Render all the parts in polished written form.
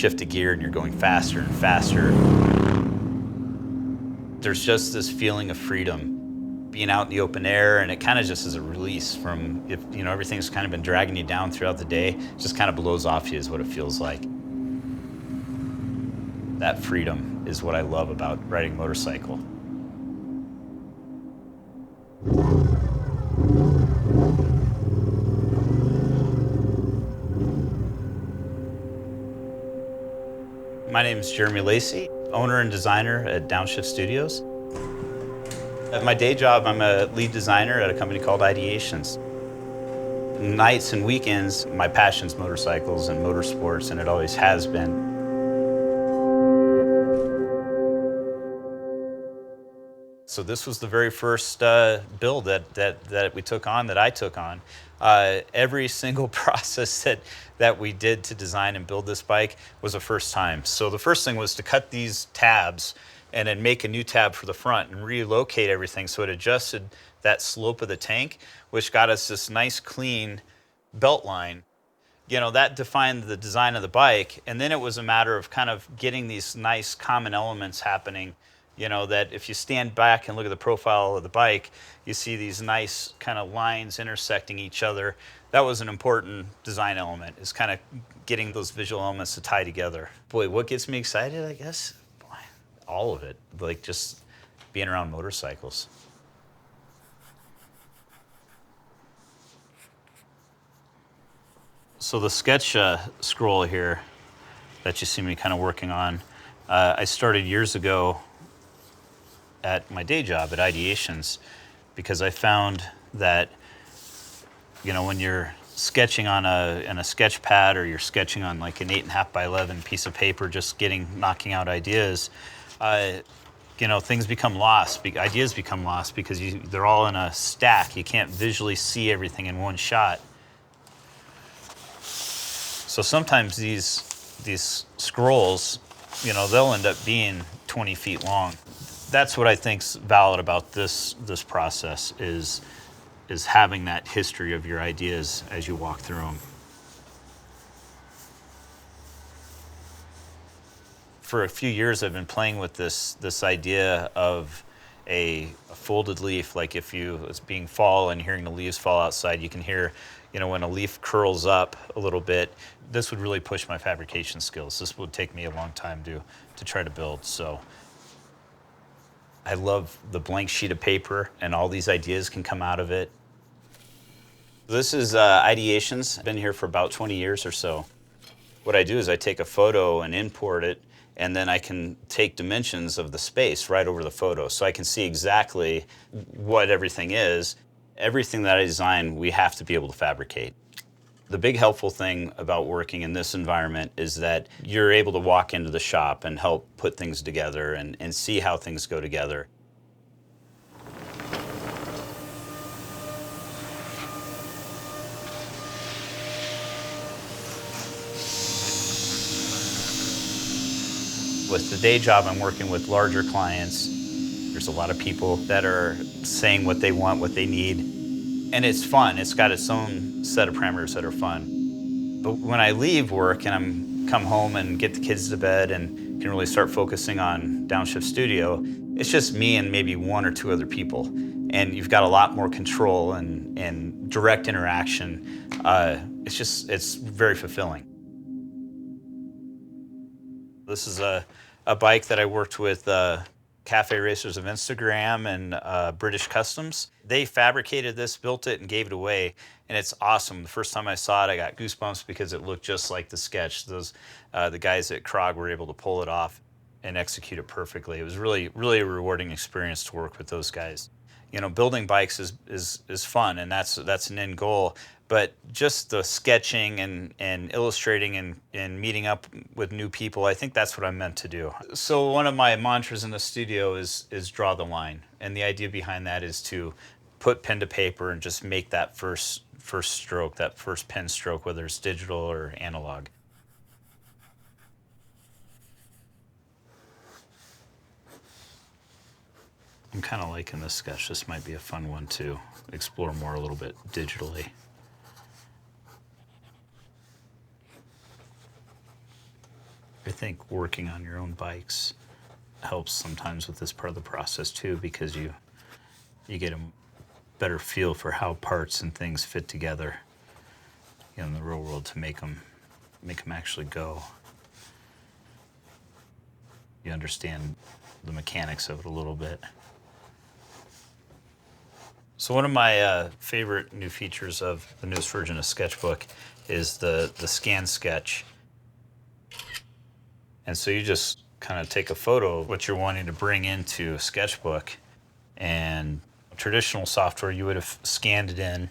shift a gear and you're going faster and faster. There's just this feeling of freedom being out in the open air, and it kind of just is a release from, if you know, everything's kind of been dragging you down throughout the day, it just kind of blows off you is what it feels like. That freedom is what I love about riding a motorcycle. My name is Jeremy Lacy, owner and designer at Downshift Studios. At my day job, I'm a lead designer at a company called Ideations. Nights and weekends, my passion's motorcycles and motorsports, and it always has been. So this was the very first build that we took on, that I took on. Every single process that we did to design and build this bike was a first time. So the first thing was to cut these tabs and then make a new tab for the front and relocate everything so it adjusted that slope of the tank, which got us this nice clean belt line. You know, that defined the design of the bike, and then it was a matter of kind of getting these nice common elements happening. You know, that if you stand back and look at the profile of the bike, you see these nice kind of lines intersecting each other. That was an important design element, is kind of getting those visual elements to tie together. Boy, what gets me excited, I guess? Boy, all of it, like just being around motorcycles. So the sketch scroll here that you see me kind of working on, I started years ago at my day job at Ideations, because I found that, you know, when you're sketching on a sketch pad, or you're sketching on like an 8.5 by 11 piece of paper, just knocking out ideas, you know, things become lost. Ideas become lost because they're all in a stack. You can't visually see everything in one shot. So sometimes these scrolls, you know, they'll end up being 20 feet long. That's what I think's valid about this process, is having that history of your ideas as you walk through them. For a few years, I've been playing with this idea of a folded leaf. Like if it's being fall and hearing the leaves fall outside, you can hear, you know, when a leaf curls up a little bit. This would really push my fabrication skills. This would take me a long time to try to build. So I love the blank sheet of paper, and all these ideas can come out of it. This is Ideations. I've been here for about 20 years or so. What I do is I take a photo and import it, and then I can take dimensions of the space right over the photo, so I can see exactly what everything is. Everything that I design, we have to be able to fabricate. The big helpful thing about working in this environment is that you're able to walk into the shop and help put things together and see how things go together. With the day job, I'm working with larger clients. There's a lot of people that are saying what they want, what they need. And it's fun. It's got its own set of parameters that are fun. But when I leave work and come home and get the kids to bed and can really start focusing on Downshift Studio, it's just me and maybe one or two other people. And you've got a lot more control and direct interaction. It's very fulfilling. This is a bike that I worked with Cafe Racers of Instagram and British Customs. They fabricated this, built it, and gave it away, and it's awesome. The first time I saw it, I got goosebumps because it looked just like the sketch. The guys at Krog were able to pull it off and execute it perfectly. It was really, really a rewarding experience to work with those guys. You know, building bikes is fun, and that's an end goal. But just the sketching and illustrating and meeting up with new people, I think that's what I'm meant to do. So one of my mantras in the studio is draw the line. And the idea behind that is to put pen to paper and just make that first stroke, that first pen stroke, whether it's digital or analog. I'm kind of liking this sketch. This might be a fun one to explore more a little bit digitally. think working on your own bikes helps sometimes with this part of the process too, because you get a better feel for how parts and things fit together, you know, in the real world to make them actually go. You understand the mechanics of it a little bit. So one of my favorite new features of the newest version of Sketchbook is the scan sketch. And so you just kind of take a photo of what you're wanting to bring into Sketchbook, and traditional software you would have scanned it in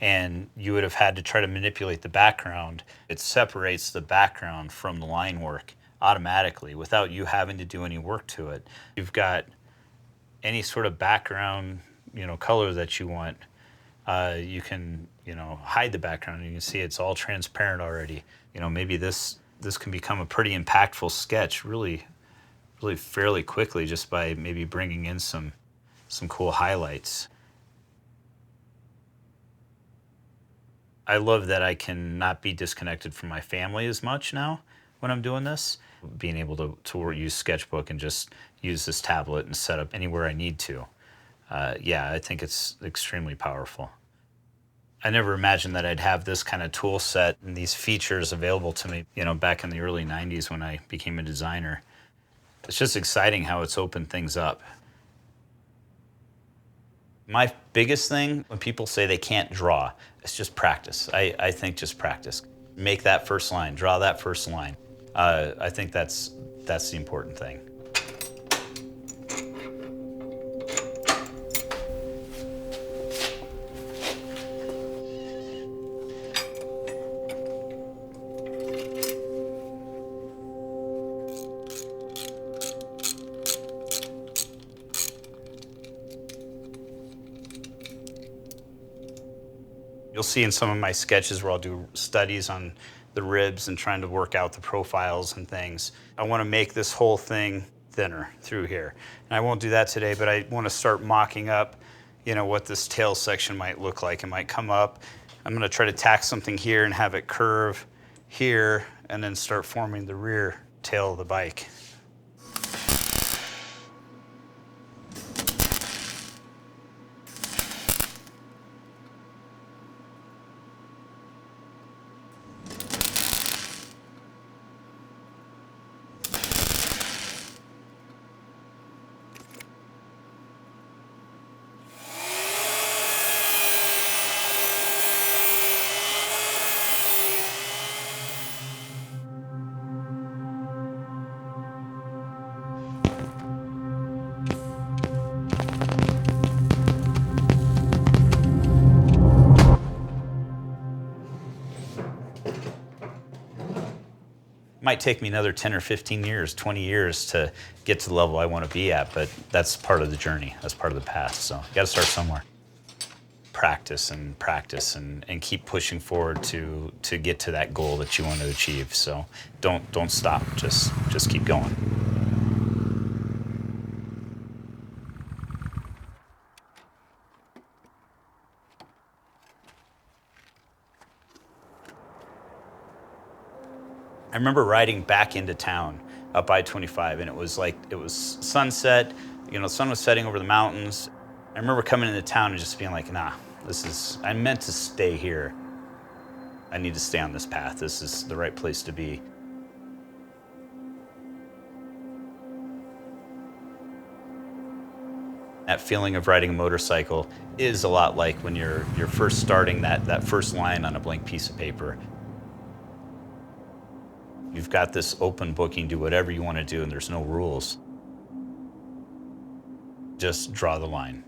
and you would have had to try to manipulate the background. It separates the background from the line work automatically without you having to do any work to it. You've got any sort of background, you know, color that you want. You can, you know, hide the background and you can see it's all transparent already. You know, maybe this can become a pretty impactful sketch really fairly quickly just by maybe bringing in some cool highlights. I love that I can not be disconnected from my family as much now when I'm doing this. Being able to use Sketchbook and just use this tablet and set up anywhere I need to. Yeah, I think it's extremely powerful. I never imagined that I'd have this kind of tool set and these features available to me, you know, back in the early 90s when I became a designer. It's just exciting how it's opened things up. My biggest thing when people say they can't draw, it's just practice. I think just practice. Make that first line, draw that first line. I think that's the important thing. You'll see in some of my sketches where I'll do studies on the ribs and trying to work out the profiles and things. I want to make this whole thing thinner through here. And I won't do that today, but I want to start mocking up, you know, what this tail section might look like. It might come up. I'm going to try to tack something here and have it curve here and then start forming the rear tail of the bike. Might take me another 10 or 15 years, 20 years to get to the level I want to be at, but that's part of the journey. That's part of the path. So you got to start somewhere. Practice and practice and keep pushing forward to get to that goal that you want to achieve. So don't stop. Just keep going. I remember riding back into town up I-25, and it was sunset, you know, the sun was setting over the mountains. I remember coming into town and just being like, nah, I'm meant to stay here. I need to stay on this path. This is the right place to be. That feeling of riding a motorcycle is a lot like when you're first starting that first line on a blank piece of paper. You've got this open book, you can do whatever you want to do and there's no rules. Just draw the line.